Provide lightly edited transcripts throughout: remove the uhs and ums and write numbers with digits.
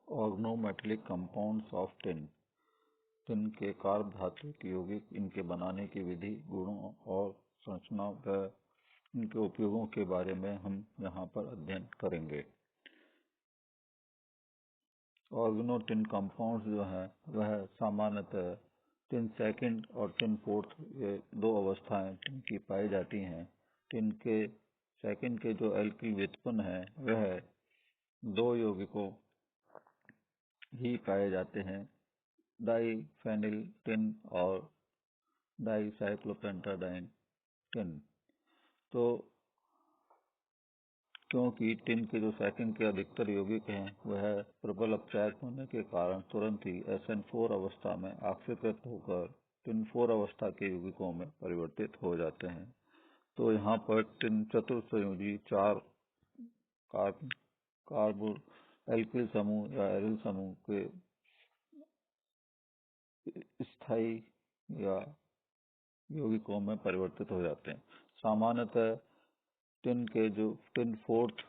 Organometallic compounds of tin. Tin के carb धातुक यौगिक, इनके बनाने की विधि, गुणों और संरचना व इनके उपयोगों के बारे में हम यहाँ पर अध्ययन करेंगे। ऑर्गेनो टिन कंपाउंड्स जो हैं वह सामान्यतः टिन सेकंड और टिन फोर्थ, ये दो अवस्थाएं टिन की पाई जाती हैं। टिन के सेकंड के जो एल्किल व्युत्पन्न है वह दो यौगिकों ही पाए जाते हैं, डाइफेनिल टिन और डाइसाइक्लोपेंटाडाइन टिन। तो क्योंकि टिन के जो सेकंड के अधिकतर यौगिक हैं वह प्रबल अपचायक होने के कारण तुरंत ही SN4 अवस्था में ऑक्सीकृत होकर टिन 4 अवस्था के यौगिकों में परिवर्तित हो जाते हैं। तो यहाँ पर टिन चतुर्संयोजी 4 कार्बो एल्किल समूह या एरिल समूह के स्थायी या यौगिकों में परिवर्तित हो जाते हैं। सामान्यतः टिन फोर्थ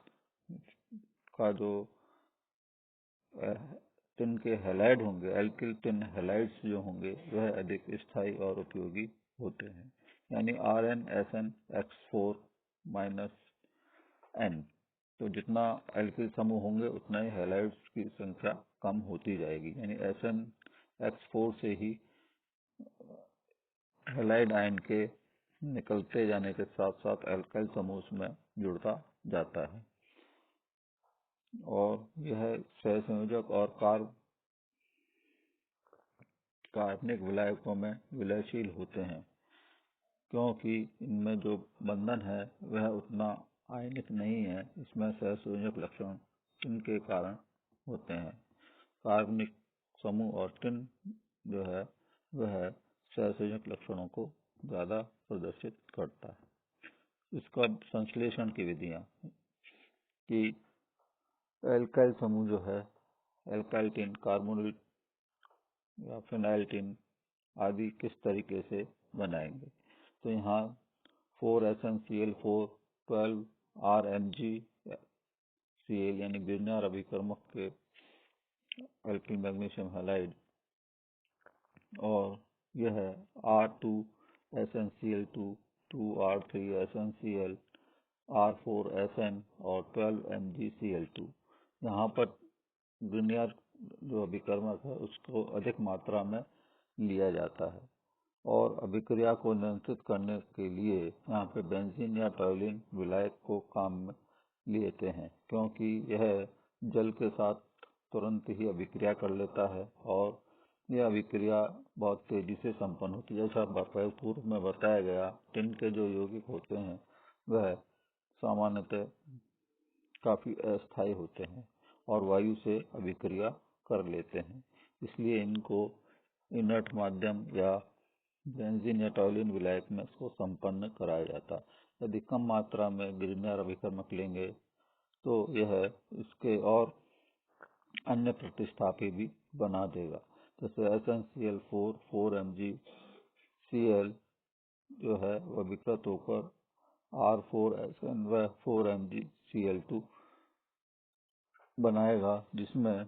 का जो टिन के हैलाइड होंगे, एल्किल टिन हैलाइड्स जो होंगे वह अधिक स्थायी और उपयोगी होते हैं, यानी RnSN-X4-N। तो जितना एल्किल समूह होंगे उतना ही हैलाइड्स की संख्या कम होती जाएगी, यानी SN-X4 से ही हैलाइड आयन के निकलते जाने के साथ साथ एल्काइल समूह में जुड़ता जाता है और यह सहसंयोजक और कार्बनिक विलायकों में विलयशील होते हैं, क्योंकि इनमें जो बंधन है वह उतना आयनिक नहीं है। इसमें सहसंयोजक लक्षण इनके कारण होते हैं। कार्बनिक समूह और टिन जो है वह सहसंयोजक लक्षणों को ज्यादा प्रदर्शित करता है। इसका संश्लेषण की विधियां कि एल्काइल समूह जो है एल्काइल टिन, कार्बोनिल या फिनाइल टिन आदि किस तरीके से बनाएंगे। तो यहाँ 4SnCl4 12RMgCl यानी गिरनार अभिकर्मक के एल्किल मैग्नीशियम हैलाइड, और यह R2SnCl2 2R3SnCl R4SN और 12MgCl2। यहाँ पर गिरनार जो अभिकर्मक है उसको अधिक मात्रा में लिया जाता है और अभिक्रिया को नियंत्रित करने के लिए यहाँ पे बेंजीन या टॉल्यूइन विलायक को काम में लेते हैं, क्योंकि यह जल के साथ तुरंत ही अभिक्रिया कर लेता है और यह अभिक्रिया बहुत तेजी से संपन्न होती है। जैसा पूर्व में बताया गया, टिन के जो यौगिक होते हैं वह सामान्यतः काफी अस्थायी होते हैं और वायु से अभिक्रिया कर लेते हैं, इसलिए इनको इनर्ट माध्यम या बेंजीन या टॉल्यूइन विलायक में इसको संपन्न कराया जाता है। यदि कम मात्रा में गिरनार अभिकर्मक लेंगे तो यह इसके और अन्य प्रतिस्थापी भी बना देगा, जैसे SnCl4 4MgCl जो है वह विकृत होकर R4SN व 4MgCl2 बनाएगा, जिसमें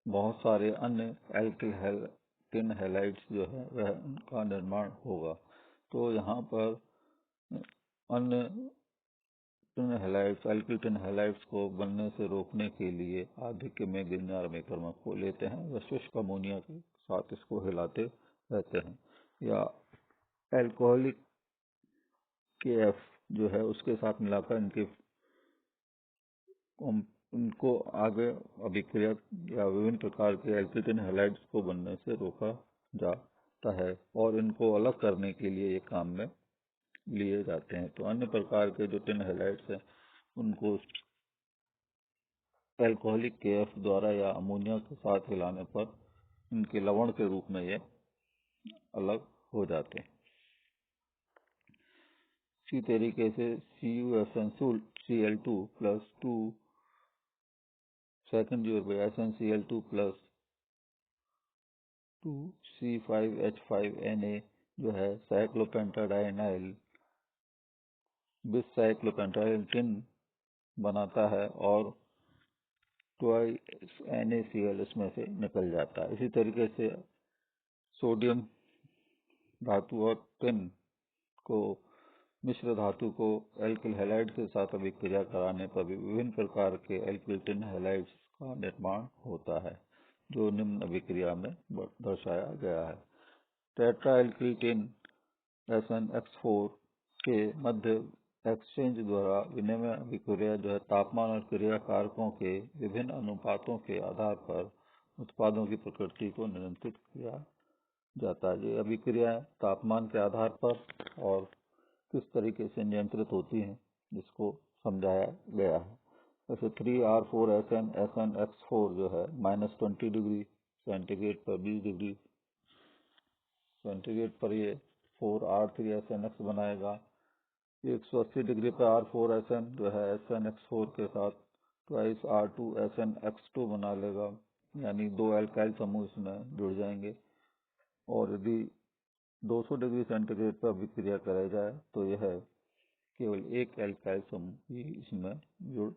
बहुत सारे अन्य एल्किल टिन हैलाइड्स जो है वह उनका निर्माण होगा। तो यहाँ पर अन्य tin halides, alkyl tin halides को बनने से रोकने के लिए आधिक्य में गिरनार अभिकर्मक को लेते हैं, व शुष्क अमोनिया के साथ इसको हिलाते रहते हैं, या एल्कोहलिक KF जो है उसके साथ मिलाकर इनको आगे अभिक्रिया या विभिन्न प्रकार के एल्किल टिन हैलाइड्स को बनने से रोका जाता है और इनको अलग करने के लिए ये काम में लिए जाते हैं। तो अन्य प्रकार के जो टिन हैलाइड्स हैं उनको एल्कोहलिक KF द्वारा या अमोनिया के साथ हिलाने पर इनके लवण के रूप में ये अलग हो जाते हैं। इसी तरीके से CuSnCl2 plus 2 second year by SnCl2 plus 2C5H5Na जो है साइक्लोपेंटाडाइनाइल बिस साइक्लोपेंटाडाइल टिन बनाता है और ट्वाइस NaCl इसमें से निकल जाता है। इसी तरीके से सोडियम धातु और टिन को मिश्र धातु को एल्किल हैलाइड के साथ अभिक्रिया कराने पर भी विभिन्न प्रकार के एल्किल टिन हैलाइड्स का निर्माण होता है, जो निम्न अभिक्रिया में दर्शाया गया है। टेट्राएल्किल टिन SnX4 के मध्य एक्सचेंज द्वारा विनिमय अभिक्रिया जो है तापमान और क्रिया कारकों के विभिन्न अनुपातों के आधार पर उत्पादों की प्रकृति को नियंत्रित किया जाता है। ये अभिक्रिया तापमान के आधार पर और किस तरीके से नियंत्रित होती हैं इसको समझाया गया है। जैसे 3R4SN SnX4 जो है -20 डिग्री सेंटीग्रेड पर 20 डिग्री सेंटीग्रेड पर ये 4R3SNX बनाएगा। 180 डिग्री पर R4SN जो है SnX4 के साथ ट्वाइस R2SnX2 बना लेगा, यानी दो एल्काइल समूह इसमें जुड़ जाएंगे। और यदि 200 डिग्री सेंटीग्रेड पर अभिक्रिया कराई जाए तो यह केवल एक एल्काइल समूह ही इसमें जुड़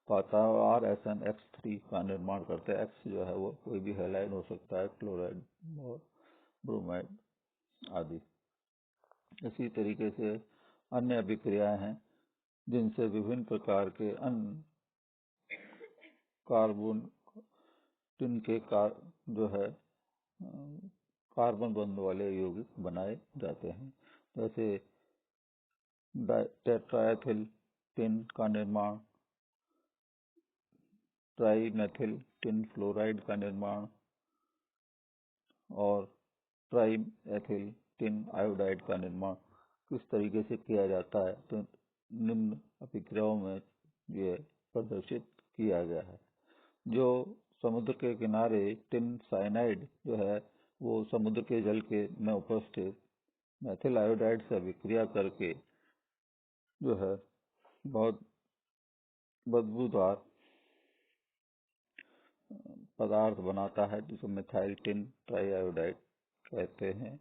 पाता है और RSnX3 का निर्माण करता है। X जो है वो कोई भी हैलाइड हो सकता है, क्लोराइड और ब्रोमाइड आदि। इसी तरीके से अन्य अभिक्रियाएं हैं जिनसे विभिन्न प्रकार के अन्य कार्बन टिन के जो है कार्बन बंध वाले यौगिक बनाए जाते हैं। जैसे टेट्राएथिल टिन का निर्माण, ट्राइमेथिल टिन फ्लोराइड का निर्माण और ट्राइएथिल टिन आयोडाइड का निर्माण किस तरीके से किया जाता है तो निम्न अभिक्रियाओं में ये प्रदर्शित किया गया है। जो समुद्र के किनारे टिन साइनाइड जो है वो समुद्र के जल के में उपस्थित मेथिल आयोडाइड से अभिक्रिया करके जो है बहुत बदबूदार पदार्थ बनाता है, जिसे मिथाइल टिन ट्राइआयोडाइड कहते हैं,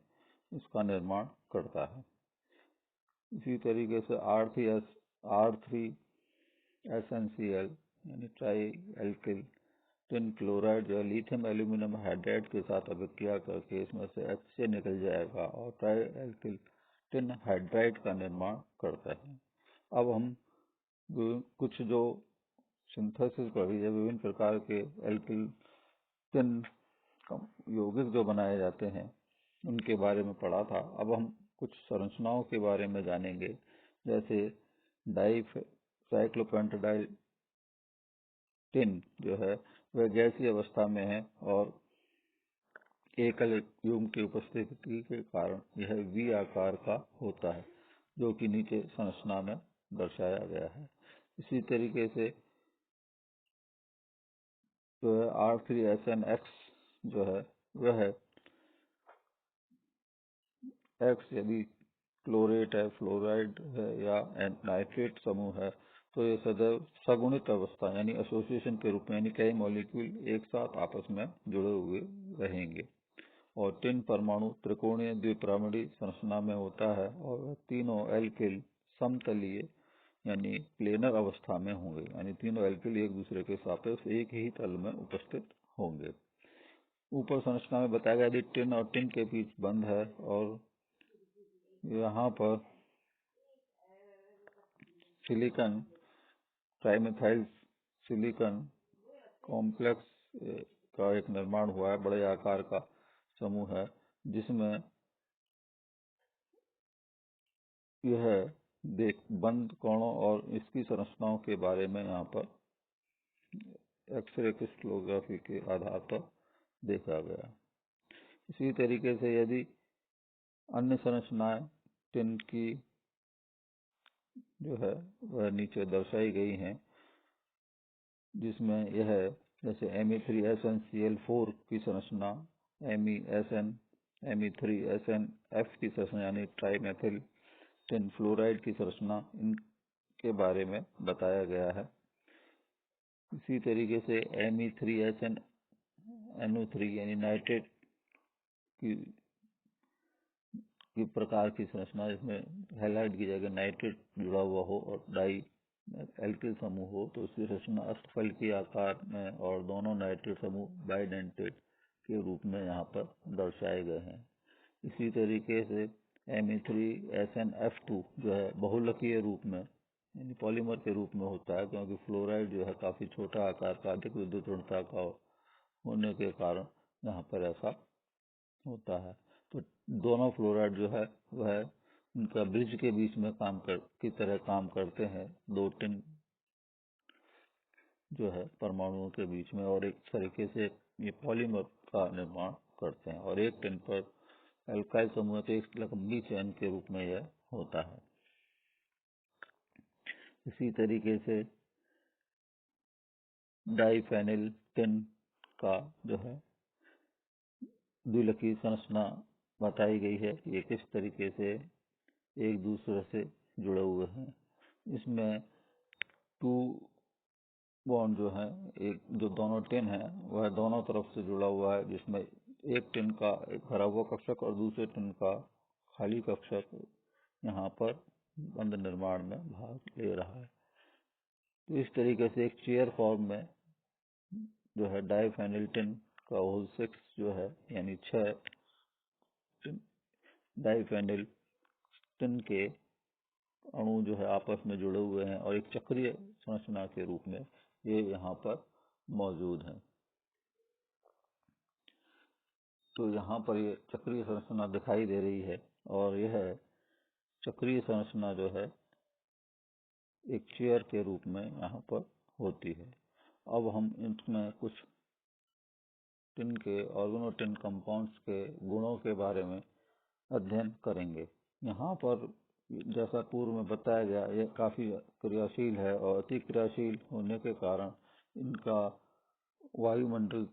इसका निर्माण करता है। इसी तरीके से R3SnCl यानी ट्राइएल्किल टिन क्लोराइड जो लिथियम एल्यूमिनियम हाइड्राइड के साथ अभिक्रिया करके इसमें से HCl निकल जाएगा और ट्राइएल्किल टिन हाइड्राइड का निर्माण करता है। अब हम कुछ जो सिंथेसिस पढ़ी है, विभिन्न प्रकार के एल्किल टिन यौगिक जो बनाए जाते हैं उनके बारे में पढ़ा था। अब हम कुछ संरचनाओं के बारे में जानेंगे। जैसे डाइसाइक्लोपेंटाडाइल टिन जो है वह गैसीय अवस्था में है और एकल युग्म की उपस्थिति के कारण यह V आकार का होता है, जो कि नीचे संरचना में दर्शाया गया है। इसी तरीके से जो है R3SnX जो है वह X यदि क्लोरेट है, फ्लोराइड है या नाइट्रेट समूह है तो ये सदैव सगुणित अवस्था यानी एसोसिएशन के रूप में, यानी कई मॉलिक्यूल एक साथ आपस में जुड़े हुए रहेंगे। और टिन परमाणु त्रिकोणीय द्विपिरामिडीय संरचना में होता है और तीनों एल्किल समतलीय यानी प्लेनर अवस्था में होंगे, यानी तीनों एल्किल एक दूसरे के सापेक्ष एक ही तल में उपस्थित होंगे। ऊपर संरचना में बताया गया यदि टिन और टिन के बीच बंध है और यहाँ पर सिलिकॉन ट्राइमेथाइल सिलिकॉन कॉम्प्लेक्स का एक निर्माण हुआ है, बड़े आकार का समूह है, जिसमें यह बंद कोणों और इसकी संरचनाओं के बारे में यहाँ पर एक्सरे क्रिस्टलोग्राफी के आधार पर देखा गया। इसी तरीके से यदि अन्य संरचनाएं टिन की जो है वह नीचे दर्शाई गई हैं, जिसमें यह जैसे Me3SnCl4 की संरचना, MESN Me3SnF की संरचना यानी ट्राइमेथिल टिन फ्लोराइड की संरचना, इनके बारे में बताया गया है। इसी तरीके से Me3SnNO3 यानी नाइट्रेट की प्रकार की संरचना, जिसमें हैलाइड की जगह नाइट्रेट जुड़ा हुआ हो और डाई एल्किल समूह हो तो उसकी रचना अष्टफल के आकार में और दोनों नाइट्रेट समूह बाइडेंटेट के रूप में यहाँ पर दर्शाए गए हैं। इसी तरीके से Me3SnF2 जो है बहुलकीय रूप में यानी पॉलीमर के रूप में होता है, क्योंकि फ्लोराइड जो है काफी छोटा आकार का अधिक विद्युत ऋणता का होने के कारण यहाँ पर ऐसा होता है। तो दोनों फ्लोराइड जो है वह उनका ब्रिज के बीच में की तरह काम करते हैं, दो टिन जो है परमाणुओं के बीच में, और एक तरीके से ये पॉलीमर का निर्माण करते हैं, और एक टिन पर एल्काइल समूह तो एक लंबी चेन के रूप में यह होता है। इसी तरीके से डाइफेनिल टिन का जो है द्विलकीय संरचना बताई गई है, ये किस तरीके से एक दूसरे से जुड़े हुए हैं। इसमें 2 बॉन्ड जो है, एक जो दोनों टिन है वह दोनों तरफ से जुड़ा हुआ है, जिसमें एक टिन का एक भरा हुआ कक्षक और दूसरे टिन का खाली कक्षक यहाँ पर बंध निर्माण में भाग ले रहा है। तो इस तरीके से एक चेयर फॉर्म में जो है डाइफेनिल टिन का होल 6 जो है यानी 6 डाइफेनिल टिन के अणु जो है आपस में जुड़े हुए हैं और एक चक्रीय संरचना के रूप में ये यहाँ पर मौजूद है। तो यहाँ पर ये चक्रीय संरचना दिखाई दे रही है, और यह चक्रीय संरचना जो है एक चेयर के रूप में यहाँ पर होती है। अब हम इसमें कुछ टिन के ऑर्गेनोटिन कंपाउंड्स के गुणों के बारे में अध्ययन करेंगे। यहाँ पर जैसा पूर्व में बताया गया, यह काफी क्रियाशील है और अति क्रियाशील होने के कारण इनका वायुमंडल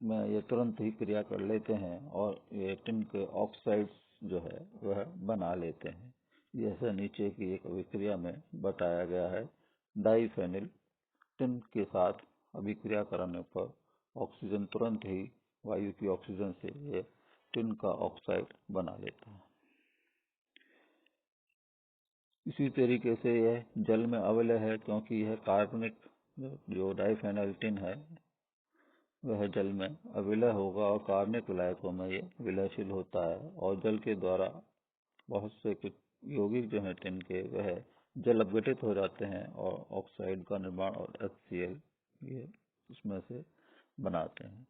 में ये तुरंत ही क्रिया कर लेते हैं और ये टिन के ऑक्साइड्स जो है वह बना लेते हैं। जैसा नीचे की एक अभिक्रिया में बताया गया है, डाइफेनिल टिन के साथ अभिक्रिया कराने पर ऑक्सीजन तुरंत ही वायु की ऑक्सीजन से ये टिन का ऑक्साइड बना लेता है। इसी तरीके से यह जल में अवलय है, क्योंकि यह कार्बनिक जो डाइफेनिल टिन है वह जल में अविलय होगा और कार्बनिक विलायकों में ये विलयशील होता है, और जल के द्वारा बहुत से यौगिक जो है टिन के वह जल अपघटित हो जाते हैं और ऑक्साइड का निर्माण और HCl ये इसमें से बनाते हैं।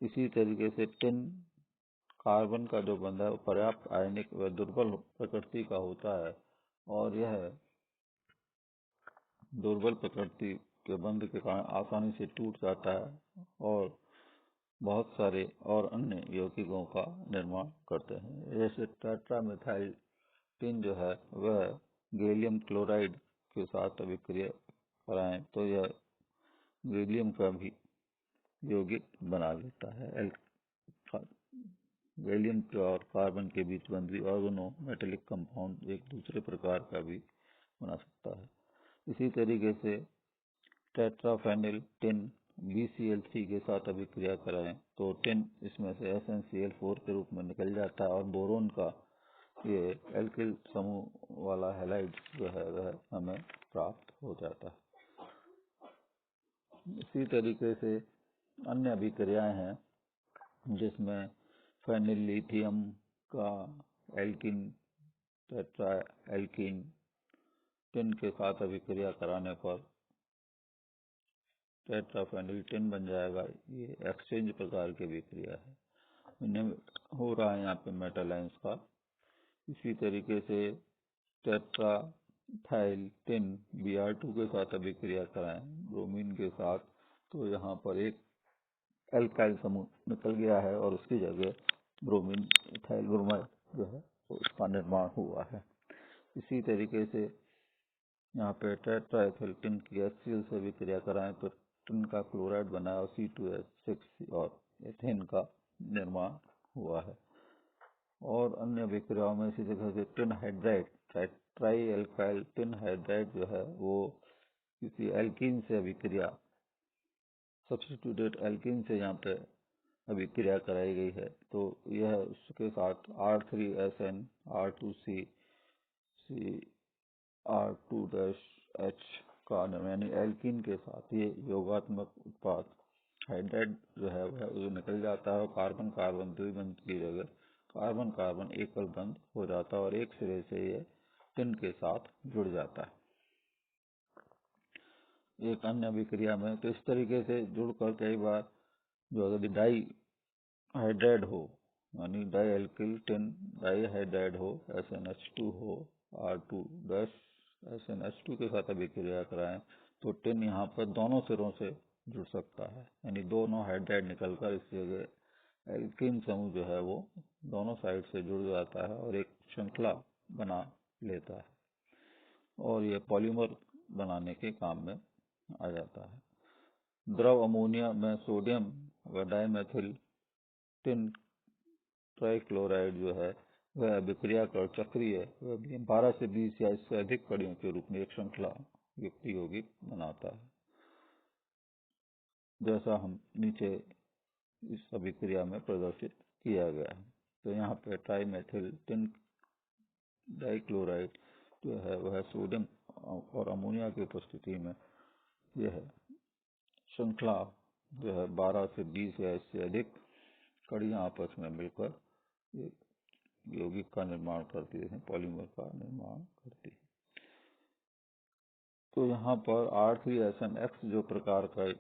इसी तरीके से टिन कार्बन का जो बंध है वो पर्याप्त आयनिक व दुर्बल प्रकृति का होता है, और यह दुर्बल प्रकृति के बंध के कारण आसानी से टूट जाता है और बहुत सारे और अन्य यौगिकों का निर्माण करते हैं। जैसे टेट्रामेथाइल टिन जो है वह गैलियम क्लोराइड के साथ अभिक्रिया कराएं तो यह गैलियम का भी यौगिक बना लेता है। गैलियम और कार्बन के बीच बंधी ऑर्गेनो मेटेलिक कंपाउंड एक दूसरे प्रकार का भी बना सकता है। इसी तरीके से टेट्राफेनिल टिन BCl3 के साथ अभिक्रिया कराएं तो टिन इसमें से SnCl4 के रूप में निकल जाता है और बोरोन का ये एल्किल समूह वाला हैलाइड जो है वह हमें प्राप्त हो जाता है। इसी तरीके से अन्य अभिक्रियाएं हैं, जिसमें फेनिल लिथियम का एल्किन टेट्रा एल्किन टिन के साथ अभिक्रिया कराने पर टेट्राफेनिल टिन बन जाएगा। ये एक्सचेंज प्रकार की अभिक्रिया है, इन्हें हो रहा है यहाँ पे मेटल आयंस का। इसी तरीके से टेट्राथाइल टिन Br2 के साथ अभिक्रिया कराएं ब्रोमीन के साथ, तो यहाँ पर एक एल्काइल समूह निकल गया है और उसकी जगह ब्रोमीन इथाइल ब्रोमाइड जो है उसका निर्माण हुआ है। इसी तरीके से यहाँ पे टेट्राएथिल टिन की HCl से अभिक्रिया कराएं तो टिन का क्लोराइड बना और C2H6 और एथेन का निर्माण हुआ है। और अन्य अभिक्रियाओं में इसी तरह से tin hydride try alkyl tin hydride जो है वो किसी एल्कीन से अभिक्रिया सब्स्टिट्यूटेड एल्कीन से यहाँ पे अभिक्रिया कराई गई है, तो यह उसके साथ R3SN R2C R2-H का यानी एल्कीन के साथ ये योगात्मक उत्पाद हाइड्राइड जो है वह निकल जाता है और कार्बन कार्बन द्विबंध की जगह कार्बन कार्बन एकल बंध हो जाता है और एक सिरे से ये टिन के साथ जुड़ जाता है एक अन्य अभिक्रिया में। तो इस तरीके से जुड़कर कई बार जो यदि डाई हाइड्राइड हो यानी di alkyl tin di hydride हो SnH2 हो R2 SnH2 के साथ अभिक्रिया कराएं तो टिन यहाँ पर दोनों सिरों से जुड़ सकता है यानी दोनों हाइड्राइड निकलकर इस जगह एल्कीन समूह जो है वो दोनों साइड से जुड़ जाता है और एक श्रृंखला बना लेता है और ये पॉलीमर बनाने के काम में आ जाता है। द्रव अमोनिया में सोडियम व डाइमेथिल टिन ट्राइक्लोराइड जो है वह अभिक्रिया कर चक्रीय वह 12 से 20 या इससे अधिक कड़ियों के रूप में एक श्रृंखला युक्त यौगिक बनाता है जैसा हम नीचे इस अभिक्रिया में प्रदर्शित किया गया है। तो यहाँ पे ट्राइमेथिल टिन डाइक्लोराइड जो है वह सोडियम और अमोनिया की उपस्थिति में यह श्रृंखला जो है 12 से 20 या इससे अधिक कड़ियां आपस में मिलकर यौगिक का निर्माण करती है पॉलीमर का निर्माण करती है। तो यहाँ पर R3SNX जो प्रकार का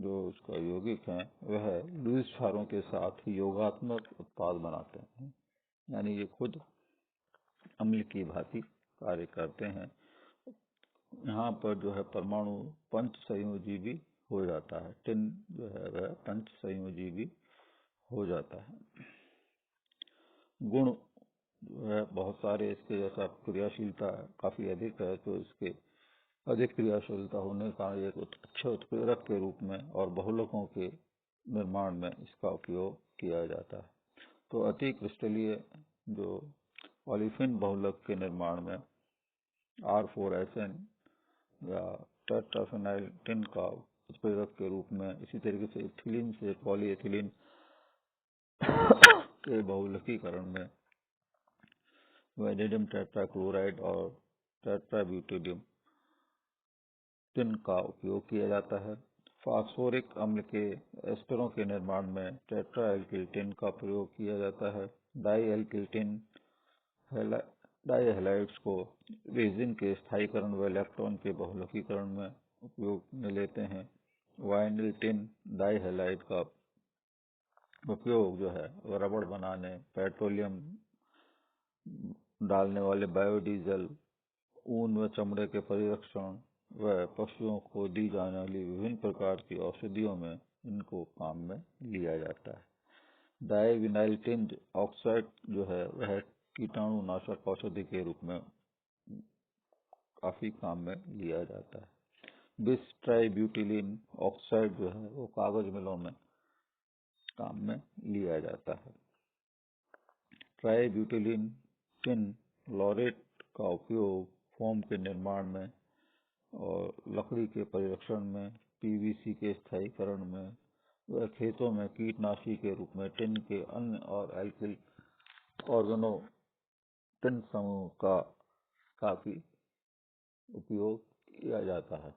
जो उसका यौगिक है वह लुईस क्षारों के साथ योगात्मक उत्पाद बनाते हैं यानी ये खुद अम्ल की भांति कार्य करते हैं। यहाँ पर जो है परमाणु पंच संयोजी भी हो जाता है टिन जो है वह पंच संयोजी भी हो जाता है। गुण जो है बहुत सारे इसके जैसा क्रियाशीलता काफी अधिक है तो इसके अधिक क्रियाशीलता होने का एक अच्छे उत्प्रेरक के रूप में और बहुलकों के निर्माण में इसका उपयोग किया जाता है। तो अति क्रिस्टलीय जो ओलिफिन बहुलक के निर्माण में R4SN या टेट्राफेनाइल टिन का उत्प्रेरक के रूप में इसी तरीके से इथिलीन से पॉलीएथिलीन के बहुलकीकरण में वैनेडियम टेट्राक्लोराइड और टेट्राब्यूटेडियम टिन का उपयोग किया जाता है। फास्फोरिक अम्ल के एस्टरों के निर्माण में टेट्रा एल्किल टिन का प्रयोग किया जाता है। Di alkyl tin di halides को रेजिन के स्थायीकरण व इलेक्ट्रॉन के बहुलकीकरण में उपयोग में लेते हैं। वाइनिल टिन डाई हैलाइड का उपयोग जो है रबड़ बनाने पेट्रोलियम डालने वाले बायोडीजल ऊन व चमड़े के परिरक्षण व पशुओं को दी जाने वाली विभिन्न प्रकार की औषधियों में इनको काम में लिया जाता है। डाईविनाइल टिन ऑक्साइड जो है वह कीटाणुनाशक औषधि के रूप में काफी काम में लिया जाता है। बिस ट्राइब्यूटिलीन ऑक्साइड जो है वो कागज मिलों में काम में लिया जाता है। ट्राइब्यूटिलीन टिन लॉरेट का उपयोग फोम के निर्माण में और लकड़ी के परिरक्षण में पीवीसी के स्थायीकरण में व खेतों में कीटनाशी के रूप में टिन के अन्य और एल्किल ऑर्गेनो टिन समूह का काफी उपयोग किया जाता है।